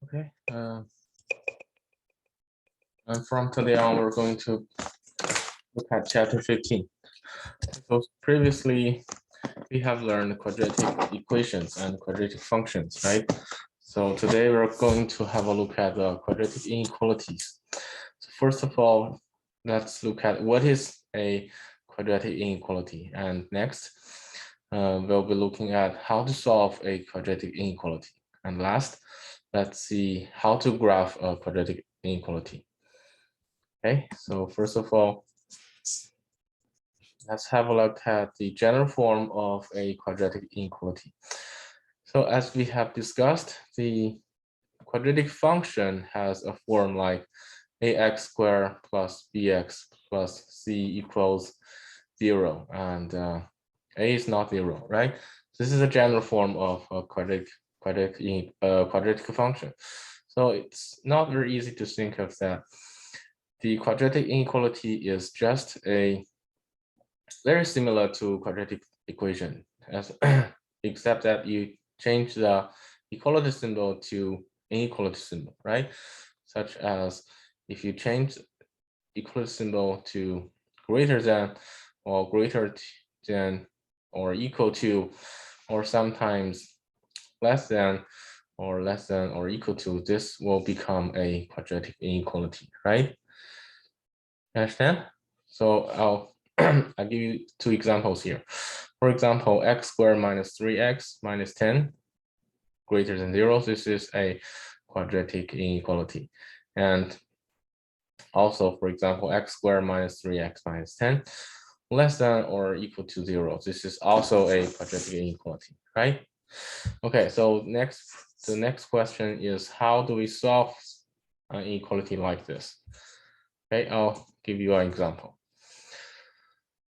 Okay. And from today on, we're going to look at chapter 15. So previously, we have learned quadratic equations and quadratic functions, right? So today we're going to have a look at the quadratic inequalities. So first of all, let's look at what is a quadratic inequality. And next, we'll be looking at how to solve a quadratic inequality. And last, let's see how to graph a quadratic inequality. Okay, so first of all, let's have a look at the general form of a quadratic inequality. So as we have discussed, the quadratic function has a form like ax squared plus bx plus c equals 0, and a is not 0, right? This is a general form of a quadratic function. So it's not very easy to think of that. The quadratic inequality is just a very similar to quadratic equation, as except that you change the equality symbol to inequality symbol, right? Such as if you change equality symbol to greater than or greater than or equal to, or sometimes less than or equal to, this will become a quadratic inequality, right? Understand? So I'll give you two examples here. For example, x squared minus 3x minus 10 greater than 0. This is a quadratic inequality. And also, for example, x squared minus 3x minus 10 less than or equal to 0. This is also a quadratic inequality, right? Okay, so the next question is, how do we solve an inequality like this? Okay, I'll give you an example.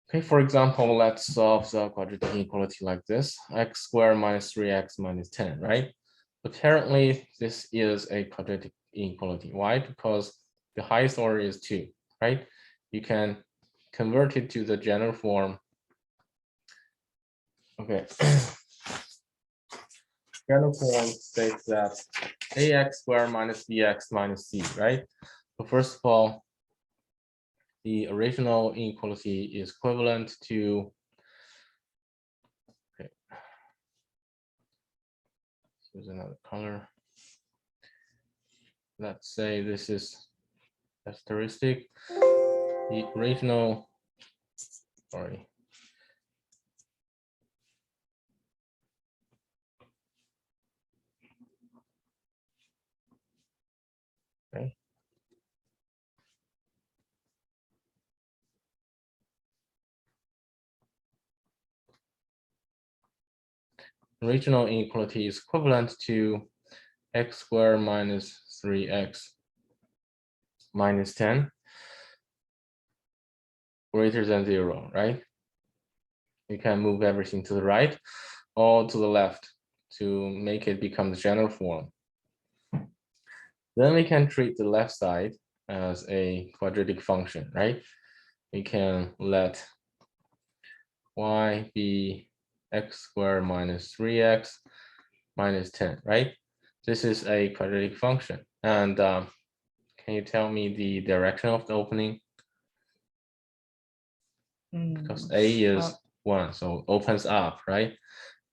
Okay, for example, let's solve the quadratic inequality like this: x squared minus 3x minus 10, right? Apparently, this is a quadratic inequality. Why? Because the highest order is 2, right? You can convert it to the general form. Okay. General form states that ax squared minus bx minus c, right? So first of all, the original inequality is equivalent to, okay, here's another color. Let's say this is asterisk. The original, sorry. Okay. Original inequality is equivalent to x squared minus 3x minus 10 greater than 0, right? You can move everything to the right or to the left to make it become the general form. Then we can treat the left side as a quadratic function, right? We can let y be x squared minus 3x minus 10, right? This is a quadratic function. And can you tell me the direction of the opening? Because a is 1, so opens up, right?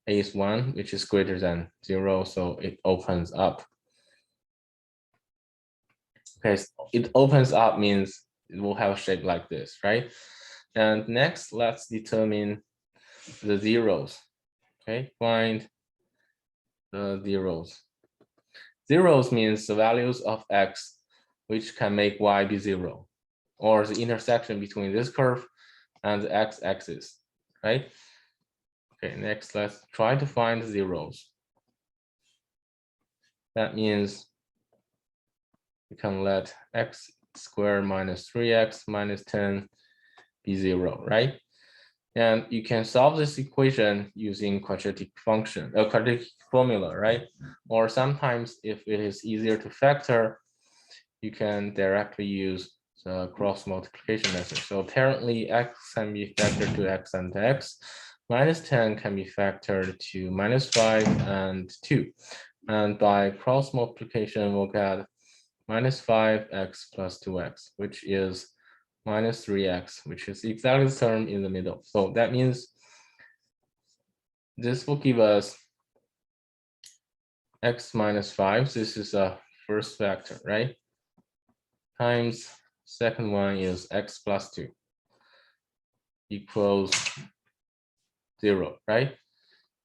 A is 1, which is greater than 0, so it opens up. Okay, it opens up means it will have a shape like this, right? And next, let's determine the zeros. Okay, find the zeros. Zeros means the values of x which can make y be 0, or the intersection between this curve and the x-axis, right? Okay, next, let's try to find zeros. That means we can let x squared minus 3x minus 10 be 0, right? And you can solve this equation using quadratic function, a quadratic formula, right? Or sometimes if it is easier to factor, you can directly use the cross multiplication method. So apparently x can be factored to x and x, minus 10 can be factored to minus 5 and 2. And by cross multiplication, we'll get minus 5x plus 2x, which is minus 3x, which is exactly the term in the middle. So that means this will give us x minus 5. This is a first factor, right? Times second one is x plus 2 equals 0, right?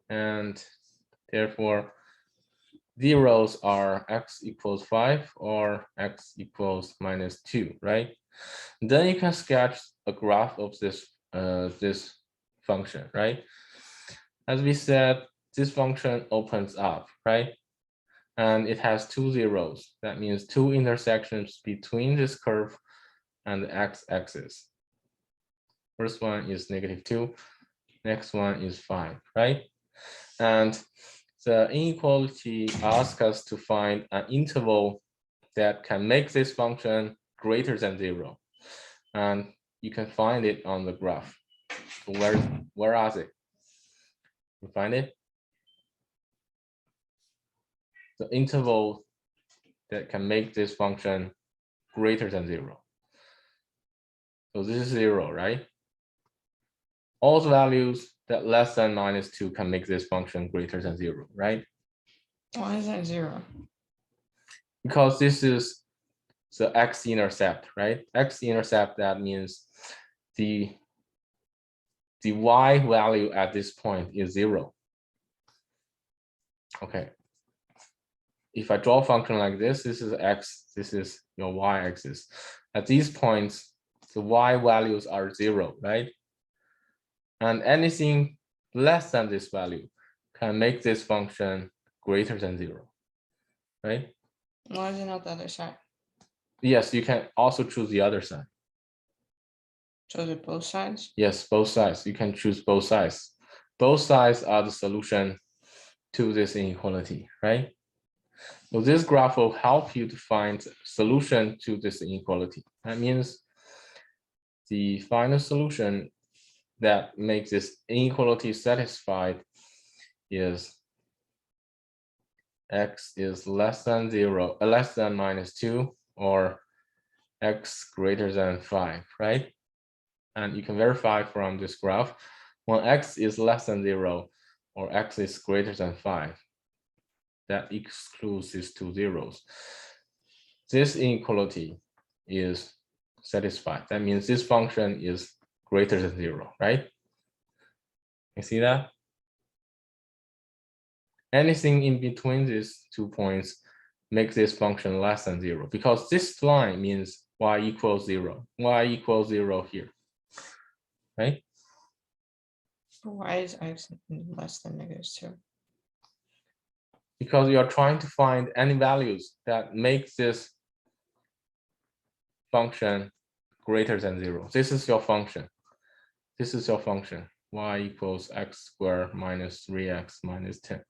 And therefore, zeros are x equals 5 or x equals minus 2, right? Then you can sketch a graph of this this function, right? As we said, this function opens up, right? And it has two zeros. That means two intersections between this curve and the x-axis. First one is -2, next one is 5, right? And the inequality asks us to find an interval that can make this function greater than 0. And you can find it on the graph. Where is it? You find it? The interval that can make this function greater than 0. So this is 0, right? All the values that less than -2 can make this function greater than 0, right? Why is that 0? Because this is the x-intercept, right? X-intercept, that means the y value at this point is 0. Okay. If I draw a function like this is x, this is your y-axis. At these points, the y values are 0, right? And anything less than this value can make this function greater than 0, right? Why is it not the other side? Yes, you can also choose the other side. Choose it both sides? Yes, both sides. You can choose both sides. Both sides are the solution to this inequality, right? So this graph will help you to find solution to this inequality. That means the final solution that makes this inequality satisfied is x is less than 0, less than -2, or x greater than 5, right? And you can verify from this graph, when x is less than 0 or x is greater than 5, that excludes these two zeros. This inequality is satisfied. That means this function is greater than 0, right? You see that? Anything in between these 2 points makes this function less than 0, because this line means y equals 0. Y equals 0 here, right? Why is x less than -2? Because you are trying to find any values that make this function greater than 0. This is your function. This is your function. Y equals x squared minus 3x minus 10.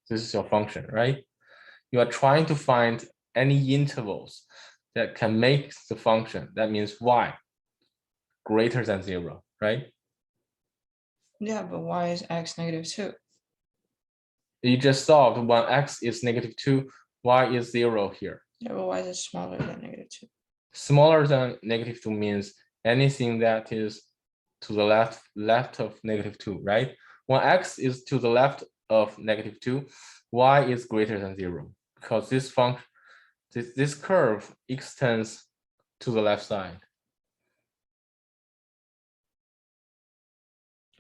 This is your function, right? You are trying to find any intervals that can make the function, that means y, greater than 0, right? Yeah, but why is x -2? You just solved when x is -2, y is 0 here. Yeah, but why is it smaller than -2? Smaller than -2 means anything that is to the left of -2, right? When x is to the left of -2, y is greater than 0, because this function, this curve extends to the left side.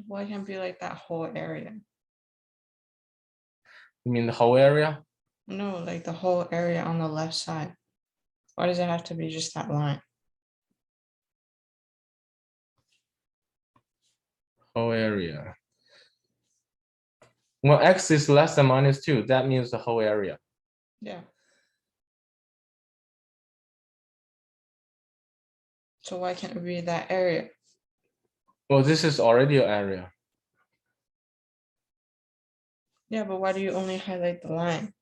Why can't it be like that whole area? You mean the whole area? No, like the whole area on the left side. Why does it have to be just that line? Whole area. When x is less than -2, that means the whole area. Yeah. So why can't it be that area? Well, this is already an area. Yeah, but why do you only highlight the line?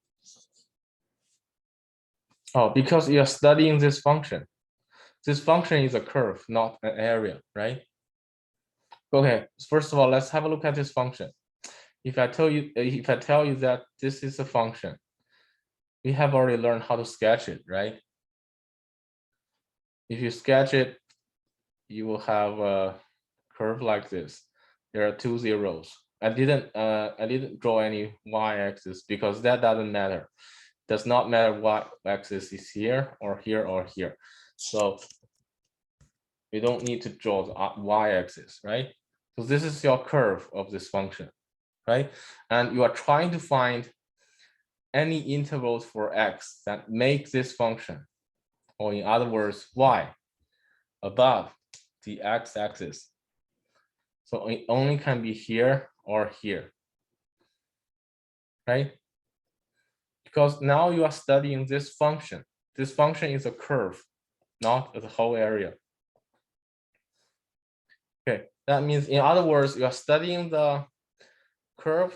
Oh, because you're studying this function. This function is a curve, not an area, right? Okay, first of all, let's have a look at this function. if I tell you that this is a function, we have already learned how to sketch it, right? If you sketch it, you will have a curve like this. There are two zeros. I didn't draw any y-axis because that doesn't matter. Does not matter what axis is here or here or here. So we don't need to draw the y-axis, right? So this is your curve of this function, right? And you are trying to find any intervals for x that make this function, or in other words, y, above the x-axis. So it only can be here or here, right? Because now you are studying this function. This function is a curve, not the whole area. Okay, that means, in other words, you are studying the curve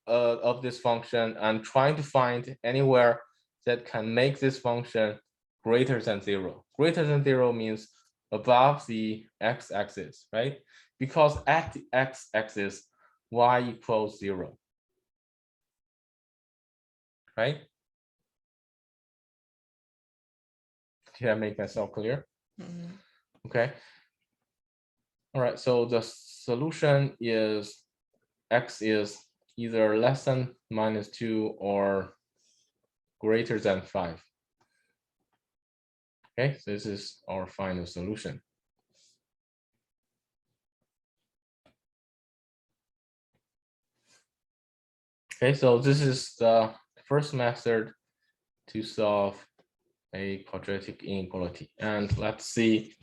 of this function and trying to find anywhere that can make this function greater than 0. Greater than 0 means above the x-axis, right? Because at the x-axis, y equals 0, right? Did I make myself clear? Mhm. Okay. All right, so the solution is x is either less than -2 or greater than 5. Okay, so this is our final solution. Okay, so this is the first method to solve a quadratic inequality. And let's see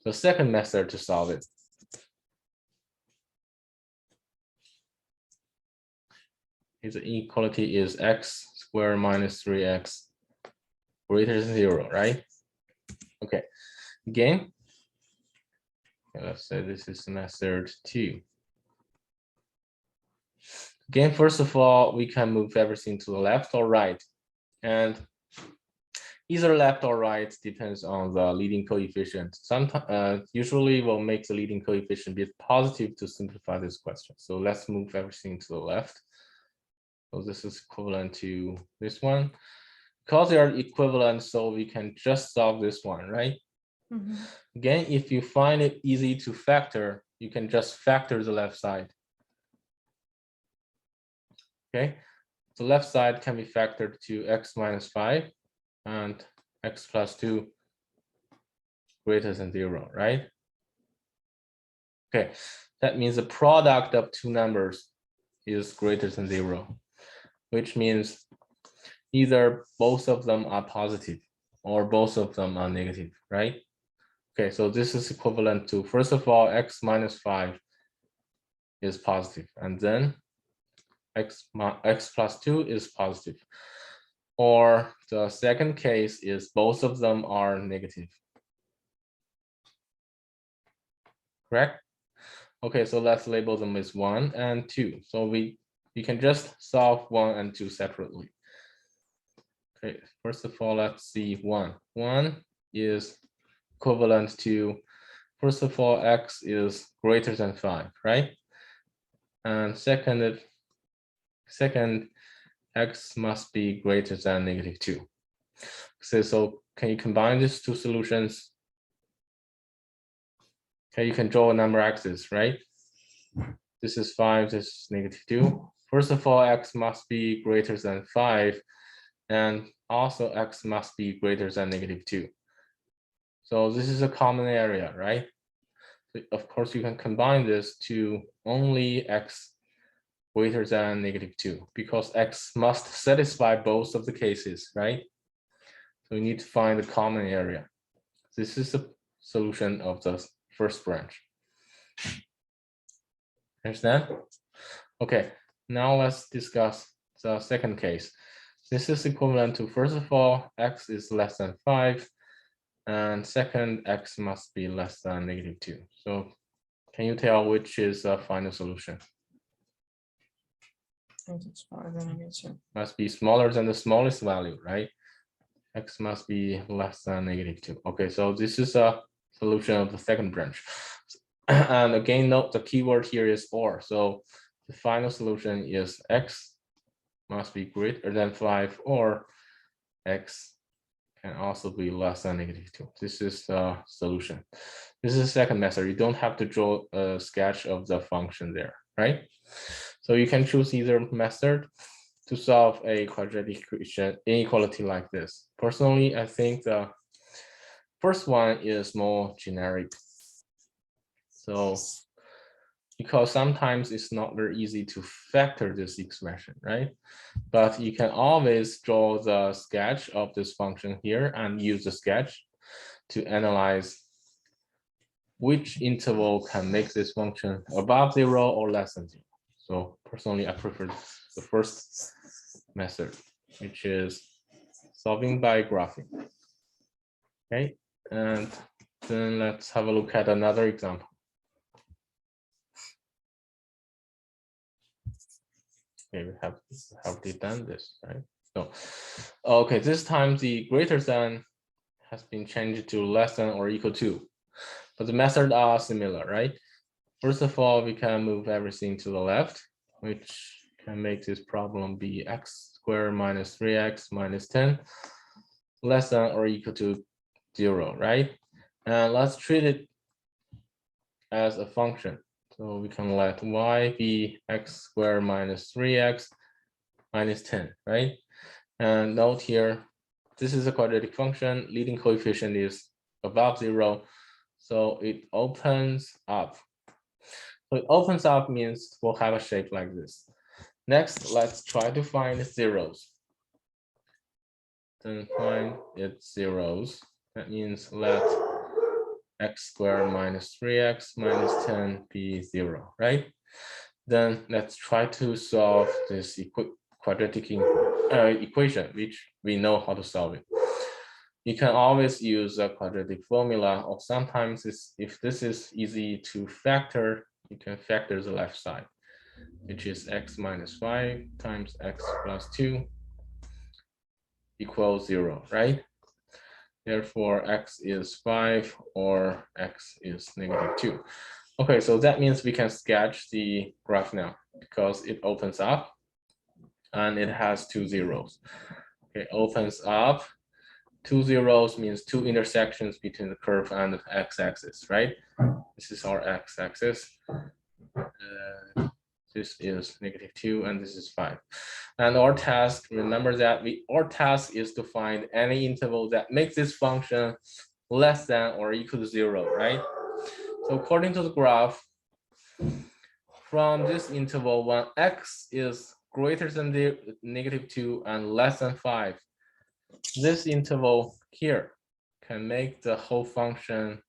the second method to solve it. The inequality is x squared minus 3x greater than 0, right? Okay, again, let's say this is method 2. Again, first of all, we can move everything to the left or right. And either left or right depends on the leading coefficient. Sometimes, usually we'll make the leading coefficient be positive to simplify this question. So let's move everything to the left. So this is equivalent to this one. Because they are equivalent, so we can just solve this one, right? Mhm. Again, if you find it easy to factor, you can just factor the left side. Okay, the left side can be factored to x minus 5 and x plus 2 greater than 0, right? Okay, that means the product of two numbers is greater than 0, which means either both of them are positive or both of them are negative, right? Okay, so this is equivalent to, first of all, x minus 5 is positive, and then x plus 2 is positive. Or the second case is both of them are negative. Correct? Okay, so let's label them as 1 and 2. So we can just solve 1 and 2 separately. Okay, first of all, let's see 1. 1 is equivalent to, first of all, x is greater than 5, right? And second, x must be greater than -2. So can you combine these two solutions? Okay, you can draw a number axis, right? This is 5, this is -2. First of all, x must be greater than 5, and also x must be greater than -2. So this is a common area, right? Of course, you can combine this to only x greater than -2, because x must satisfy both of the cases, right? So we need to find the common area. This is the solution of the first branch. Understand? Okay, now let's discuss the second case. This is equivalent to, first of all, x is less than 5, and second, x must be less than -2. So can you tell which is the final solution? I think it's smaller than -2. Must be smaller than the smallest value, right? X must be less than -2. Okay, so this is a solution of the second branch. And again, note the keyword here is or. So the final solution is x must be greater than 5, or x can also be less than -2. This is the solution. This is the second method. You don't have to draw a sketch of the function there, right? So you can choose either method to solve a quadratic equation inequality like this. Personally, I think the first one is more generic. So because sometimes it's not very easy to factor this expression, right? But you can always draw the sketch of this function here and use the sketch to analyze which interval can make this function above 0 or less than 0. So personally, I prefer the first method, which is solving by graphing. Okay, and then let's have a look at another example. Okay, we have already done this, right? So, okay, this time the greater than has been changed to less than or equal to, but the methods are similar, right? First of all, we can move everything to the left, which can make this problem be x squared minus 3x minus 10 less than or equal to 0, right? And let's treat it as a function. So we can let y be x squared minus 3x minus 10, right? And note here, this is a quadratic function. Leading coefficient is above 0. So it opens up. So it opens up means we'll have a shape like this. Next, let's try to find zeros. Then find its zeros. That means let x squared minus 3x minus 10 be 0, right? Then let's try to solve this quadratic equation, which we know how to solve it. You can always use a quadratic formula, or sometimes if this is easy to factor, you can factor the left side, which is x minus 5 times x plus 2 equals 0, right? Therefore, x is 5 or x is -2. Okay, so that means we can sketch the graph now because it opens up and it has 2 zeros. Okay, opens up, 2 zeros means 2 intersections between the curve and the x-axis, right? This is our x-axis. This is -2 and this is 5. And our task, remember that our task is to find any interval that makes this function less than or equal to 0, right? So according to the graph, from this interval, when x is greater than the -2 and less than 5, this interval here can make the whole function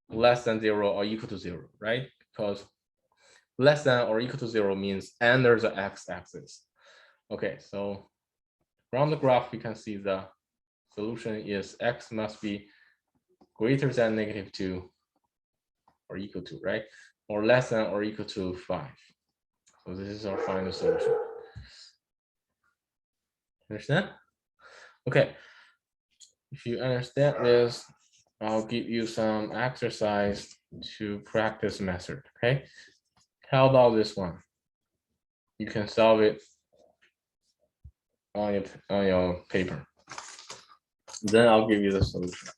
less than 0 or equal to 0, right? Because less than or equal to 0 means under the x-axis. Okay, so from the graph, we can see the solution is x must be greater than -2 or equal to, right? Or less than or equal to 5. So this is our final solution. Understand? Okay. If you understand this, I'll give you some exercise to practice method, okay? How about this one? You can solve it on your paper. Then I'll give you the solution.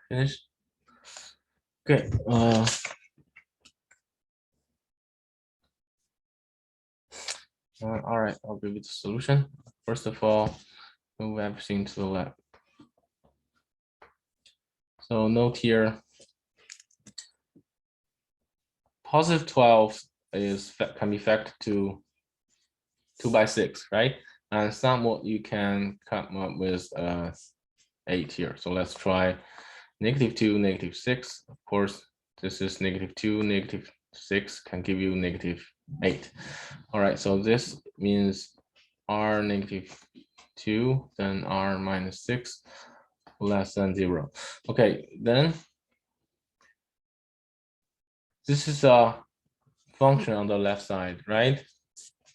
Finish. Okay. All right, I'll give you the solution. First of all, move everything to the left. So note here, positive 12 can be factored to 2 by 6, right? And somewhat you can come up with 8 here. So let's try -2, -6. Of course, this is -2, -6 can give you -8. All right, so this means r -2, then r -6 less than 0. Okay, then this is a function on the left side, right?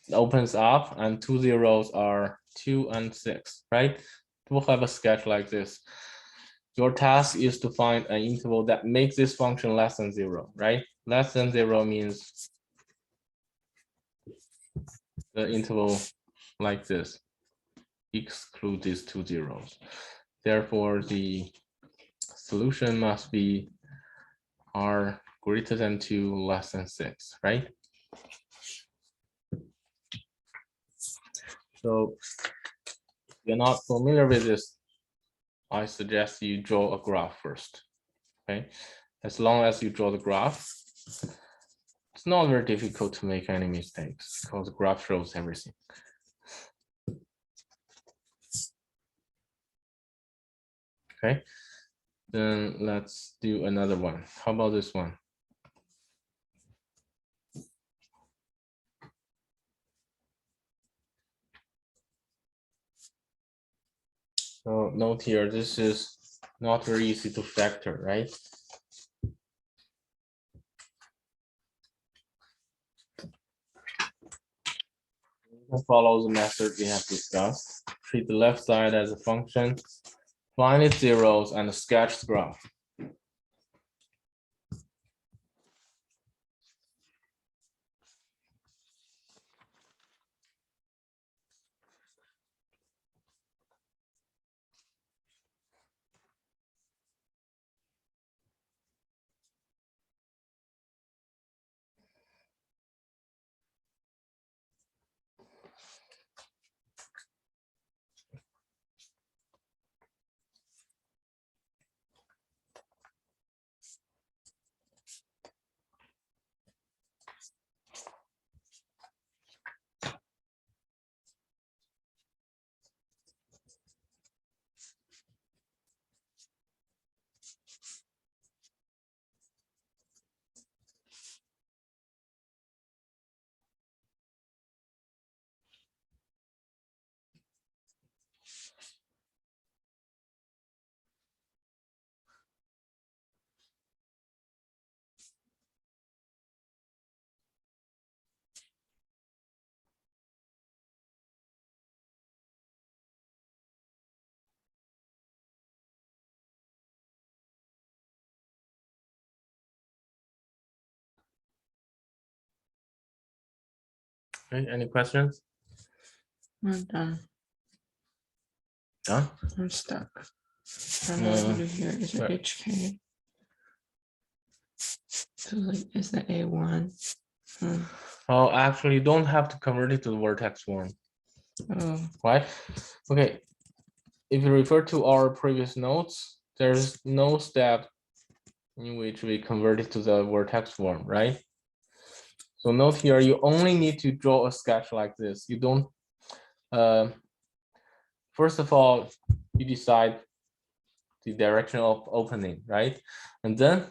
It opens up and 2 zeros are 2 and 6, right? We'll have a sketch like this. Your task is to find an interval that makes this function less than 0, right? Less than 0 means the interval like this, exclude these 2 zeros. Therefore, the solution must be r greater than 2, less than 6, right? So if you're not familiar with this, I suggest you draw a graph first, okay? As long as you draw the graph, it's not very difficult to make any mistakes because the graph shows everything. Okay, then let's do another one. How about this one? So note here, this is not very easy to factor, right? Follow the method we have discussed. Treat the left side as a function, find its zeros, and sketch the graph. Okay, any questions? I'm done. Done? I'm stuck. I don't know what to do here. Is it right. HK? So like, is that A1? Oh, actually, you don't have to convert it to the vertex form, Oh, right? Okay, if you refer to our previous notes, there's no step in which we convert it to the vertex form, right? So note here, you only need to draw a sketch like this. You don't, first of all, you decide the direction of opening, right? And then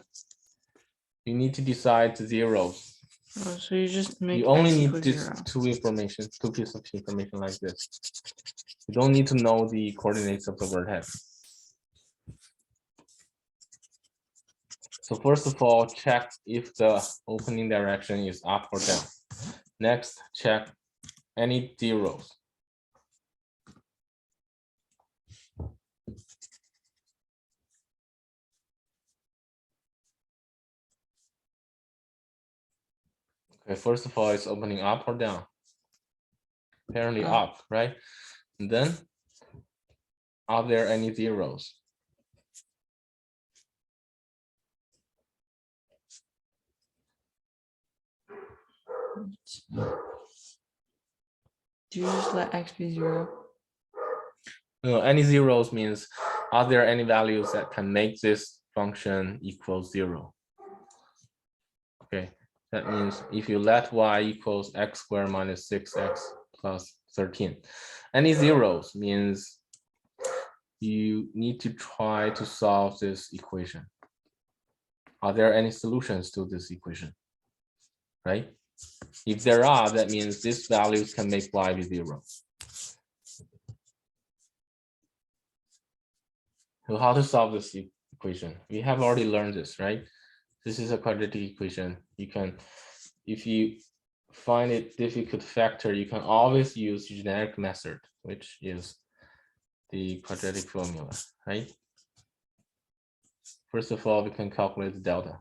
you need to decide the zeros. oh, so you just make You only X need equal this 0. two pieces of information like this. You don't need to know the coordinates of the vertex. So first of all, check if the opening direction is up or down. Next, check any zeros. Okay, first of all, it's opening up or down. Apparently up, right? And then, are there any zeros? Do you just let x be 0? No, any zeros means, are there any values that can make this function equal 0? Okay, that means if you let y equals x squared minus 6x plus 13, any zeros means you need to try to solve this equation. Are there any solutions to this equation? Right? If there are, that means these values can make y be 0. So how to solve this equation? We have already learned this, right? This is a quadratic equation. You can, if you find it difficult to factor, you can always use generic method, which is the quadratic formula, right? First of all, we can calculate the delta.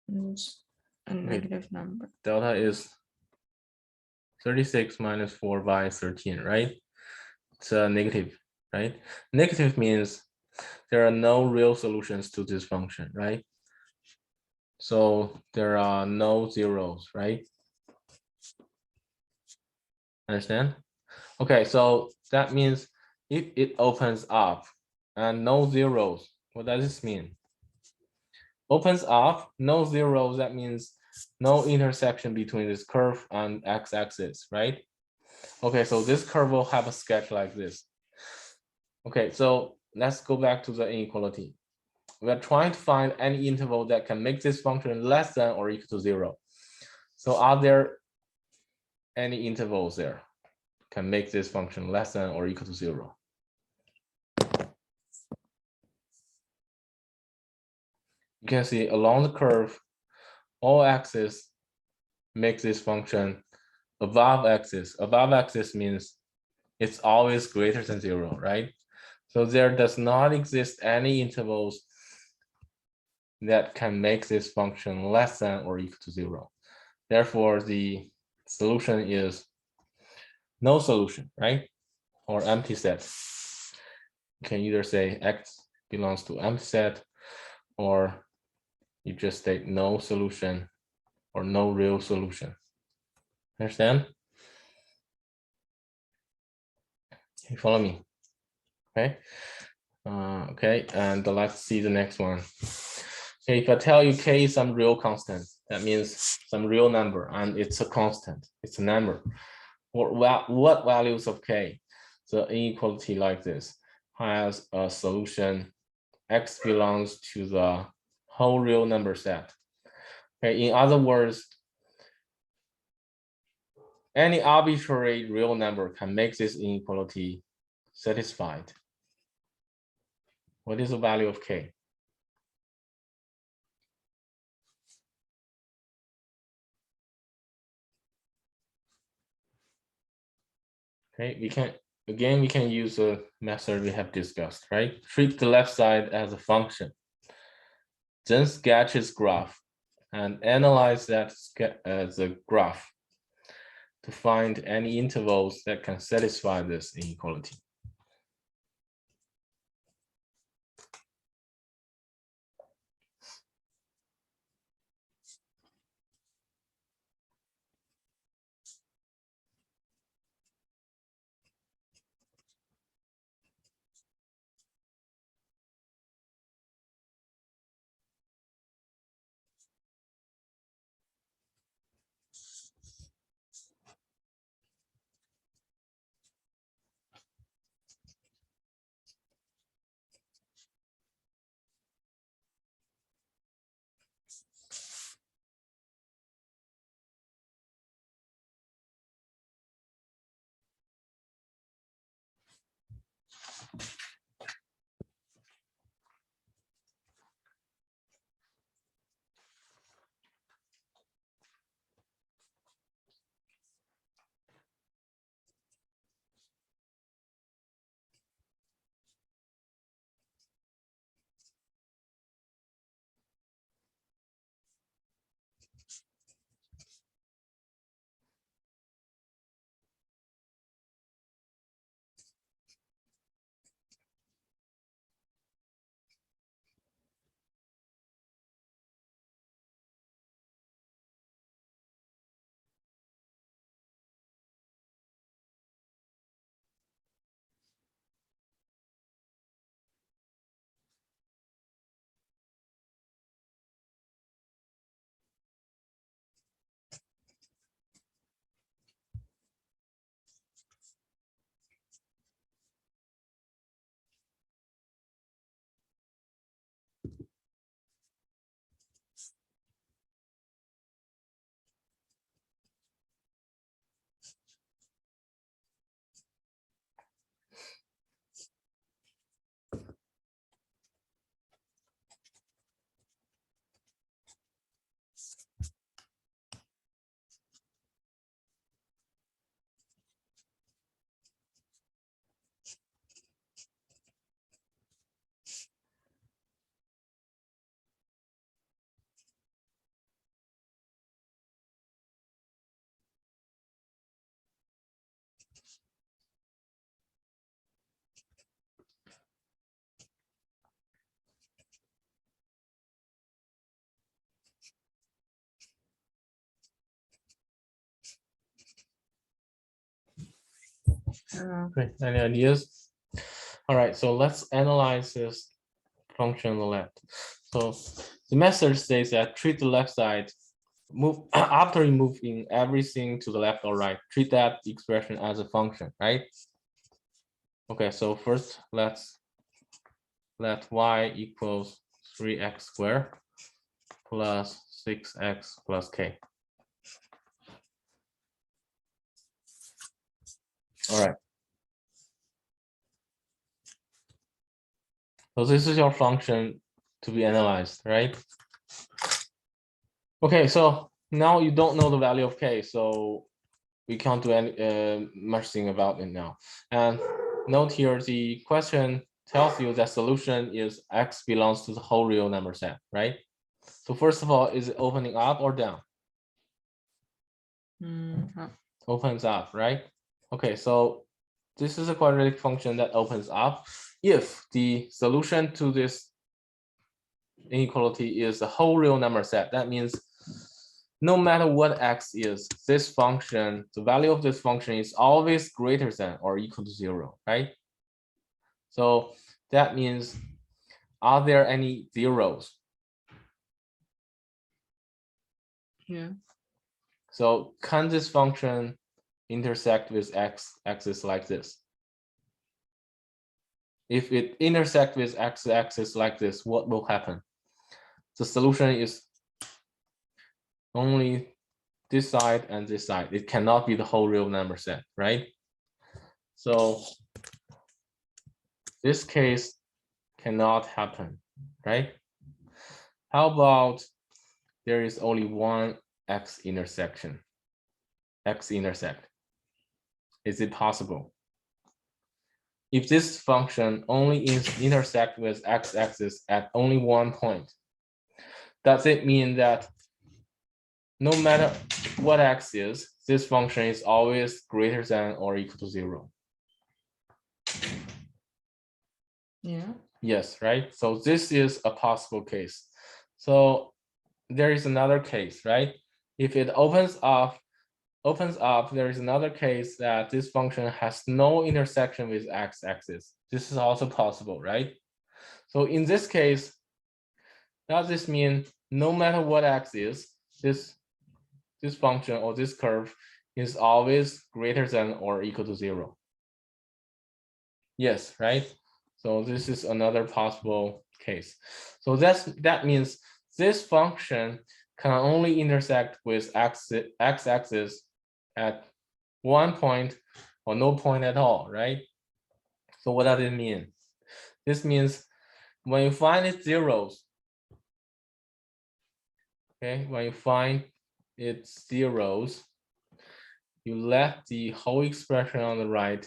It's a negative number. Delta is 36 minus 4 by 13, right? It's a negative, right? Negative means there are no real solutions to this function, right? So there are no zeros, right? Understand? Okay, so that means if it opens up and no zeros, what does this mean? Opens up, no zeros, that means no intersection between this curve and x-axis, right? Okay, so this curve will have a sketch like this. Okay, so let's go back to the inequality. We are trying to find any interval that can make this function less than or equal to 0. So are there any intervals there can make this function less than or equal to 0? You can see along the curve, all axes make this function above axis. Above axis means it's always greater than 0, right? So there does not exist any intervals that can make this function less than or equal to 0. Therefore, the solution is no solution, right? Or empty set. You can either say x belongs to empty set, or you just state no solution or no real solution. Understand? You follow me? Okay. Okay, and let's see the next one. Okay, if I tell you k is some real constant, that means some real number, and it's a constant, it's a number. What values of k? The inequality like this has a solution. X belongs to the whole real number set. Okay, in other words, any arbitrary real number can make this inequality satisfied. What is the value of k? Okay, we can use a method we have discussed, right? Treat the left side as a function. Then sketch its graph and analyze that as a graph to find any intervals that can satisfy this inequality. Okay, any ideas? All right, so let's analyze this function on the left. So the method says that treat the left side, move after moving everything to the left or right, treat that expression as a function, right? Okay, so first let's let y equals 3x squared plus 6x plus k. All right. So this is your function to be analyzed, right? Okay, so now you don't know the value of k, so we can't do any much thing about it now. And note here, the question tells you that solution is x belongs to the whole real number set, right? So first of all, is it opening up or down? Opens up, right? Okay, so this is a quadratic function that opens up if the solution to this inequality is the whole real number set. That means no matter what x is, this function, the value of this function is always greater than or equal to 0, right? So that means, are there any zeros? Yeah. So can this function intersect with x-axis like this? If it intersects with x-axis like this, what will happen? The solution is only this side and this side. It cannot be the whole real number set, right? So this case cannot happen, right? How about there is only one x intersection? X intersect. Is it possible? If this function only intersect with x-axis at only one point, does it mean that no matter what x is, this function is always greater than or equal to 0? Yeah. Yes, right? So this is a possible case. So there is another case, right? If it opens up, there is another case that this function has no intersection with x-axis. This is also possible, right? So in this case, does this mean no matter what x is, this function or this curve is always greater than or equal to 0? Yes, right? So this is another possible case. So that means this function can only intersect with x-axis at one point or no point at all, right? So what does it mean? This means when you find its zeros, okay, when you find its zeros, you let the whole expression on the right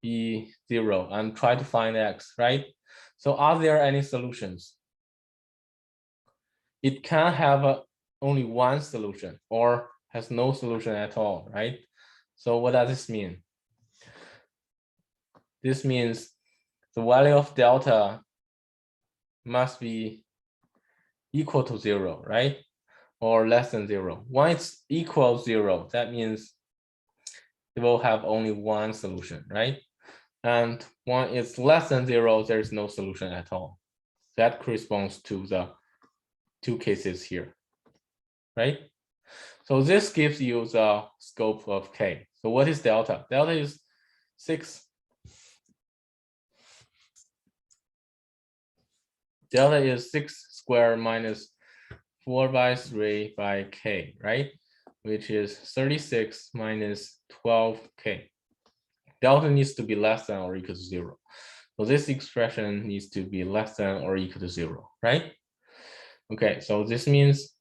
be 0 and try to find x, right? So are there any solutions? It can have only one solution or has no solution at all, right? So what does this mean? This means the value of delta must be equal to 0, right? Or less than 0. When it's equal 0, that means it will have only one solution, right? And when it's less than 0, there is no solution at all. That corresponds to the two cases here, right? So this gives you the scope of k. So what is delta? Delta is 6. Delta is 6 squared minus 4 by 3 by k, right? Which is 36 minus 12k. Delta needs to be less than or equal to 0. So this expression needs to be less than or equal to 0, right? Okay, so this means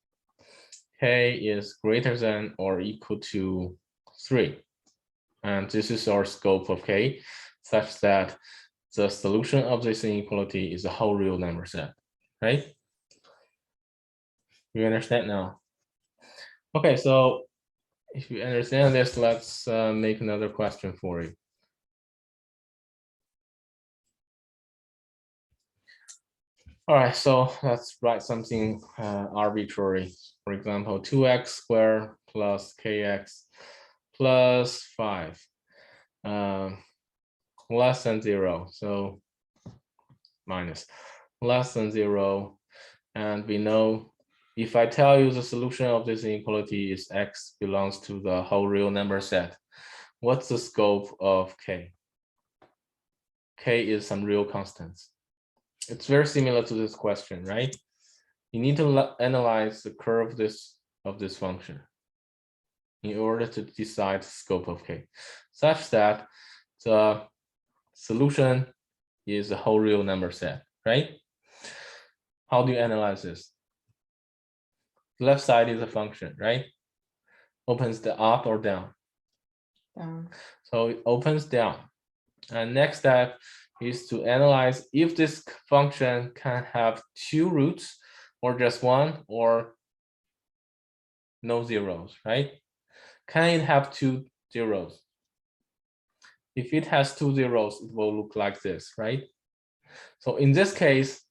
k is greater than or equal to 3. And this is our scope of k, such that the solution of this inequality is a whole real number set, right? You understand now? Okay, so if you understand this, let's make another question for you. All right, so let's write something arbitrary. For example, 2x squared plus kx plus 5 less than 0. So minus less than 0. And we know if I tell you the solution of this inequality is x belongs to the whole real number set, what's the scope of k? K is some real constants. It's very similar to this question, right? You need to analyze the curve of this function in order to decide the scope of k, such that the solution is a whole real number set, right? How do you analyze this? The left side is a function, right? Opens the up or down? Down. So it opens down. And next step is to analyze if this function can have 2 roots or just 1 or no zeros, right? Can it have 2 zeros? If it has 2 zeros, it will look like this, right? So in this case,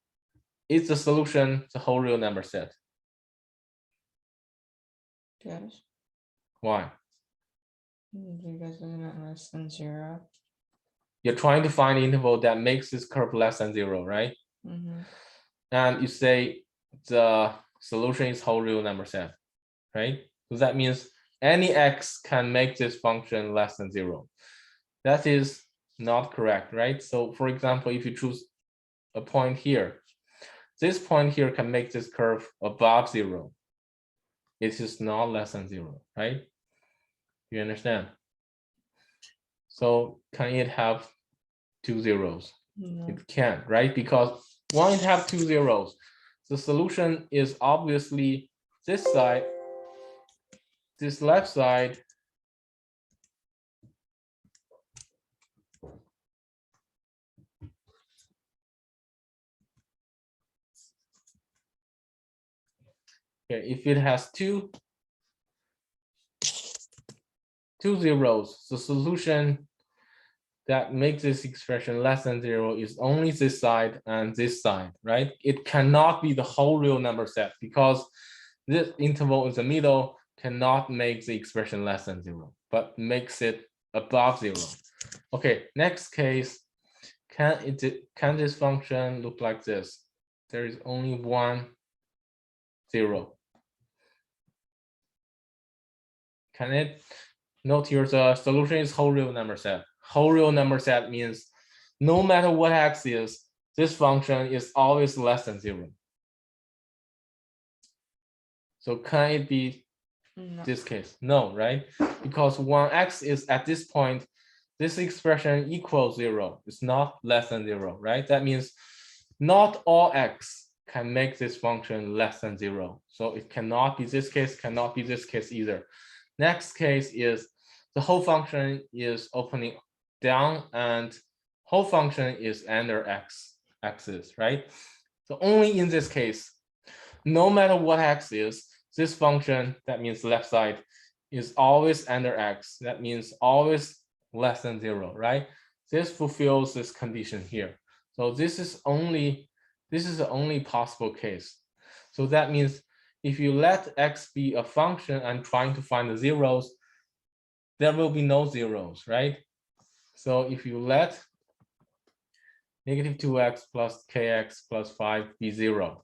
is the solution the whole real number set? Yes. Why? Because it's not less than 0. You're trying to find an interval that makes this curve less than 0, right? And you say the solution is whole real number set, right? So that means any x can make this function less than 0. That is not correct, right? So for example, if you choose a point here, this point here can make this curve above 0. It is not less than 0, right? You understand? So can it have 2 zeros? No. It can't, right? Because when it have 2 zeros, the solution is obviously this side, this left side, okay, if it has two zeros, the solution that makes this expression less than 0 is only this side and this side, right? It cannot be the whole real number set because this interval in the middle cannot make the expression less than 0, but makes it above 0. Okay, next case, can this function look like this? There is only 1 0. Can it? Note here the solution is whole real number set. Whole real number set means no matter what x is, this function is always less than 0. So can it be this case? No, right? Because when x is at this point, this expression equals 0. It's not less than 0, right? That means not all x can make this function less than 0. So it cannot be this case, cannot be this case either. Next case is the whole function is opening down and whole function is under axis, right? So only in this case, no matter what x is, this function, that means left side, is always under x. That means always less than 0, right? This fulfills this condition here. So this is the only possible case. So that means if you let x be a function and trying to find the zeros, there will be no zeros, right? So if you let negative 2x plus kx plus 5 be 0,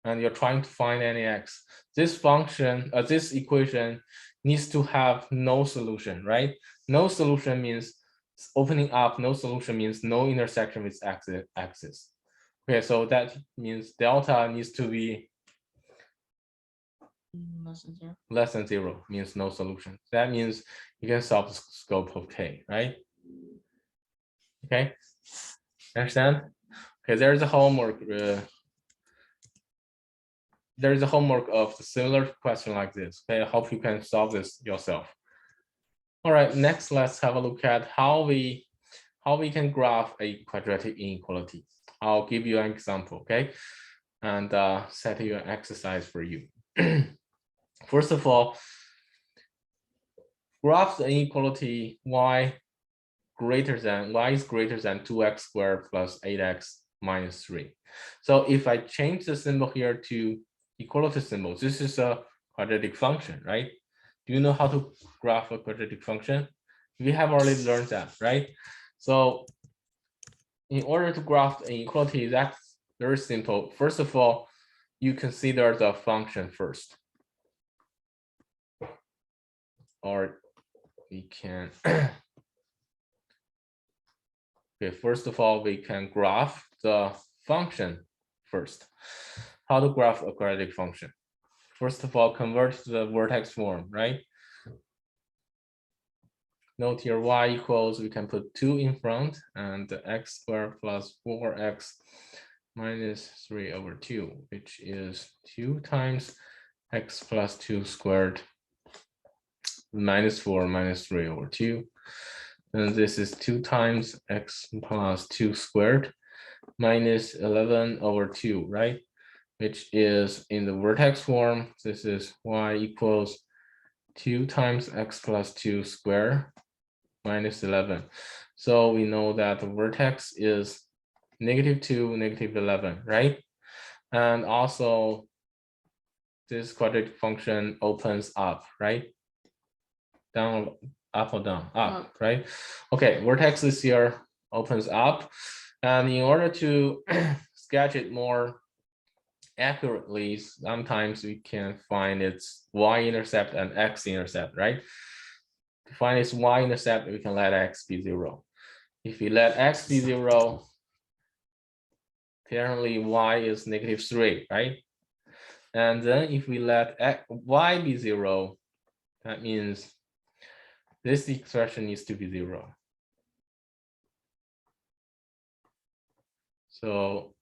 and you're trying to find any x, this function, this equation needs to have no solution, right? No solution means opening up, no solution means no intersection with axis. Okay, so that means delta needs to be less than 0, means no solution. That means you can solve the scope of k, right? Okay, understand? Okay, there's a homework. There is a homework of the similar question like this. Okay, I hope you can solve this yourself. All right, next let's have a look at how we can graph a quadratic inequality. I'll give you an example, okay, and set you an exercise for you. First of all, graph the inequality y is greater than 2x squared plus 8x minus 3. So if I change the symbol here to equality symbol, this is a quadratic function, right? Do you know how to graph a quadratic function? We have already learned that, right? So in order to graph the inequality, that's very simple. First of all, you consider the function first. Or we can, okay, first of all, we can graph the function first. How to graph a quadratic function? First of all, convert to the vertex form, right? Note here y equals, we can put 2 in front, and the x squared plus 4x minus 3 over 2, which is 2 times x plus 2 squared minus 4 minus 3 over 2. And this is 2 times x plus 2 squared minus 11 over 2, right? Which is in the vertex form, this is y equals 2 times x plus 2 squared minus 11. So we know that the vertex is -2, -11, right? And also this quadratic function opens up, right? Down, up or down, up, right? Okay, vertex is here, opens up. And in order to sketch it more accurately, sometimes we can find its y-intercept and x-intercept, right? To find its y-intercept, we can let x be 0. If we let x be 0, apparently y is -3, right? And then if we let y be 0, that means this expression needs to be 0. So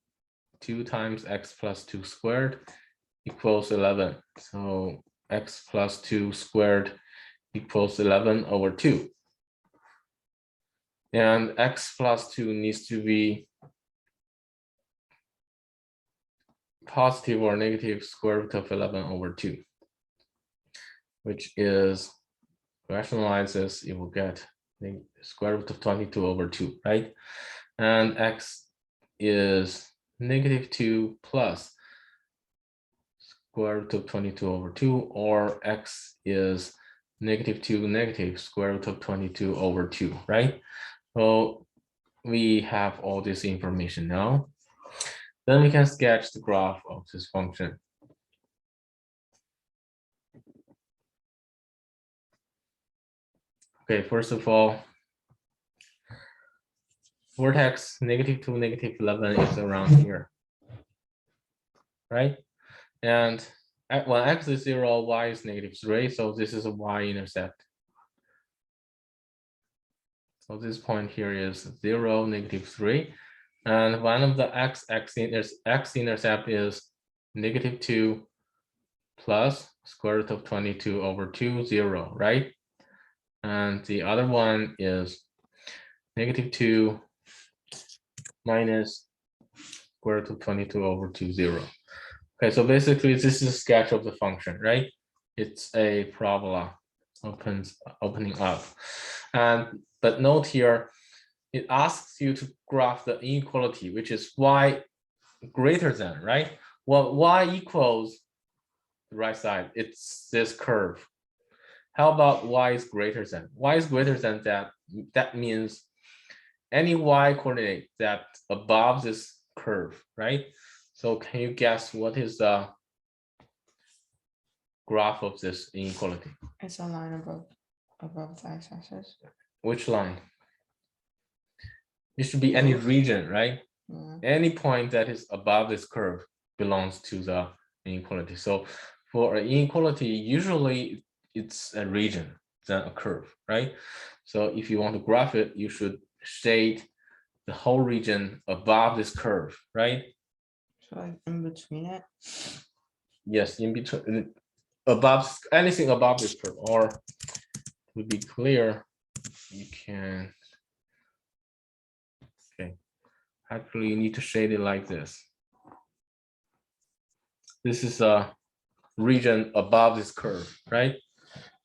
2 times x plus 2 squared equals 11. So x plus 2 squared equals 11 over 2. And x plus 2 needs to be positive or negative square root of 11 over 2, which is, rationalizes, it will get the square root of 22 over 2, right? And x is -2 plus square root of 22 over 2, or x is -2 negative square root of 22 over 2, right? So we have all this information now. Then we can sketch the graph of this function. Okay, first of all, vertex -2, -11 is around here, right? And when x is 0, y is -3, so this is a y-intercept. So this point here is 0, -3. And one of the x-intercept is -2 plus square root of 22 over 2, 0, right? And the other one is -2 minus square root of 22 over 2, 0. Okay, so basically this is a sketch of the function, right? It's a parabola opening up. And but note here, it asks you to graph the inequality, which is y greater than, right? Well, y equals the right side, it's this curve. How about y is greater than? Y is greater than that. That means any y coordinate that above this curve, right? So can you guess what is the graph of this inequality? It's a line above the x-axis. Which line? It should be any region, right? Yeah. Any point that is above this curve belongs to the inequality. So for an inequality, usually it's a region than a curve, right? So if you want to graph it, you should shade the whole region above this curve, right? So like in between it. Yes, in between, above anything above this curve, or to be clear, you can, okay, actually you need to shade it like this. This is a region above this curve, right?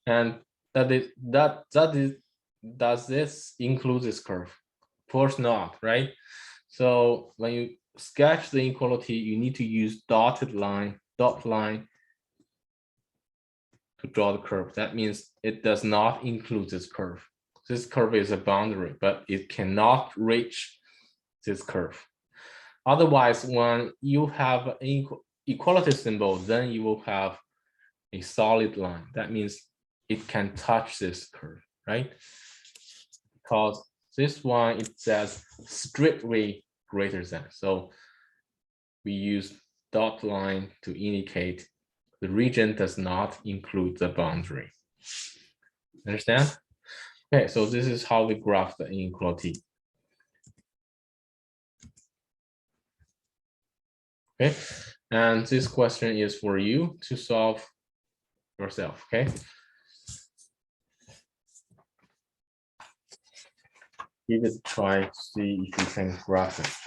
And does this include this curve? Of course not, right? So when you sketch the inequality, you need to use dot line to draw the curve. That means it does not include this curve. this curve is a boundary, but it cannot reach this curve. Otherwise, when you have an equality symbol, then you will have a solid line. That means it can touch this curve, right? Because this one, it says strictly greater than. So we use dot line to indicate the region does not include the boundary. Understand? Okay, so this is how we graph the inequality. Okay, and this question is for you to solve yourself, okay? Give it a try, see if you can graph it.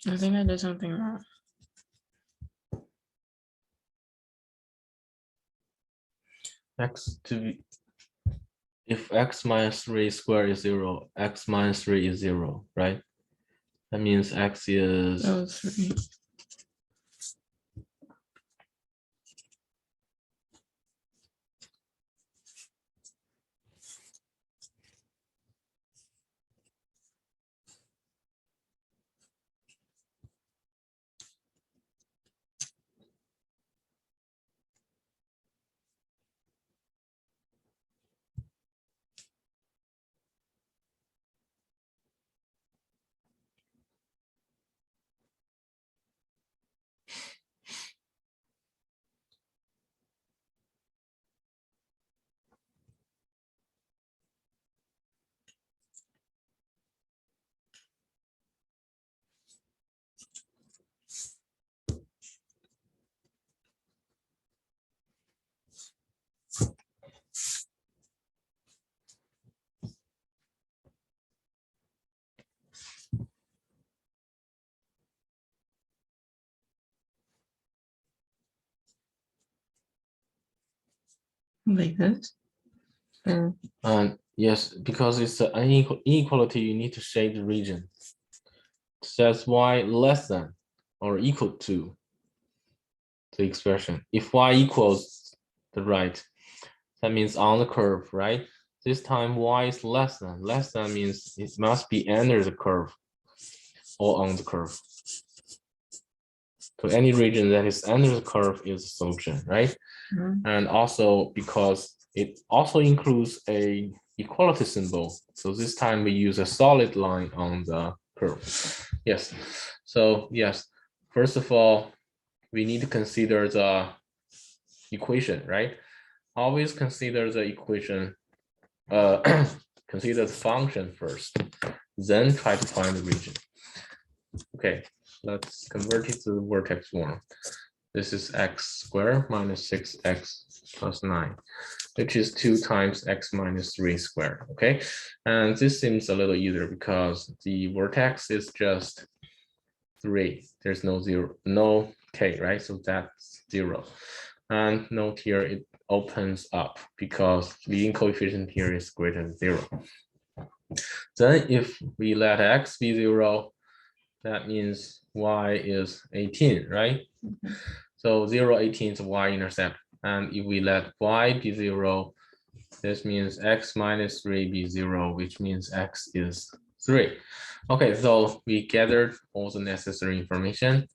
I think I did something wrong. X to be, if x minus 3 squared is 0, x minus 3 is 0, right? That means x is Oh, 3. Like this? yes, because it's an inequality, you need to shape the region. It says y less than or equal to the expression. If y equals the right, that means on the curve, right? This time y is less than. Less than means it must be under the curve or on the curve. So any region that is under the curve is a solution, right? Mhm. And also because it also includes a equality symbol. So this time we use a solid line on the curve. Yes. So yes, first of all, we need to consider the equation, right? Always consider the equation, consider the function first, then try to find the region. Okay, let's convert it to the vertex form. This is x squared minus 6x plus 9, which is 2 times x minus 3 squared. Okay, and this seems a little easier because the vertex is just 3. There's no zero, no k, right? So that's 0. And note here it opens up because leading coefficient here is greater than 0. Then if we let x be 0, that means y is 18, right? Mhm. So 0, 18 is y-intercept. And if we let y be 0, this means x minus 3 be 0, which means x is 3. Okay, so we gathered all the necessary information.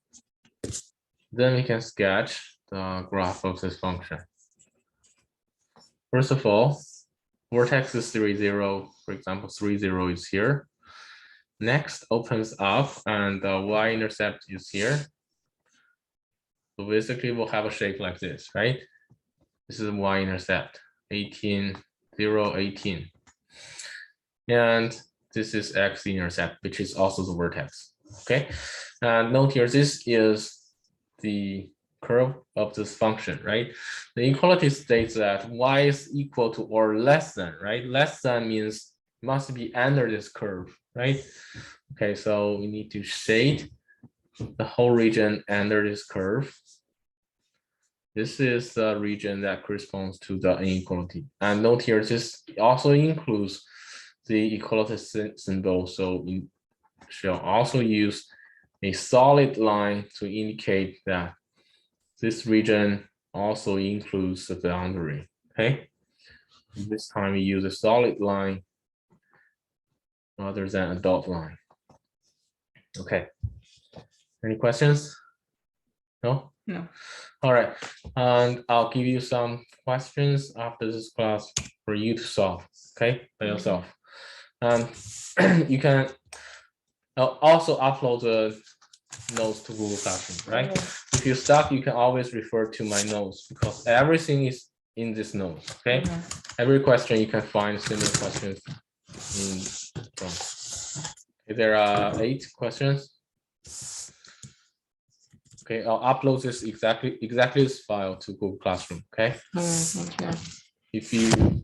Then we can sketch the graph of this function. First of all, vertex is 3, 0. For example, 3, 0 is here. Next opens up and the y-intercept is here. So basically we'll have a shape like this, right? This is y-intercept, 18, 0, 18. And this is x-intercept, which is also the vertex, okay? And note here, this is the curve of this function, right? The equality states that y is equal to or less than, right? Less than means must be under this curve, right? Okay, so we need to shade the whole region under this curve. This is the region that corresponds to the inequality. And note here, this also includes the equality symbol. So we shall also use a solid line to indicate that this region also includes the boundary, okay? This time we use a solid line rather than a dot line. Okay. Any questions? No? No. All right. And I'll give you some questions after this class for you to solve, okay, by yourself. And you can also upload the notes to Google Classroom, right? Okay. If you're stuck, you can always refer to my notes because everything is in this notes, okay? Okay. Every question you can find similar questions in from. Okay, there are 8 questions. Okay, I'll upload this exactly this file to Google Classroom, okay? Thank you. If you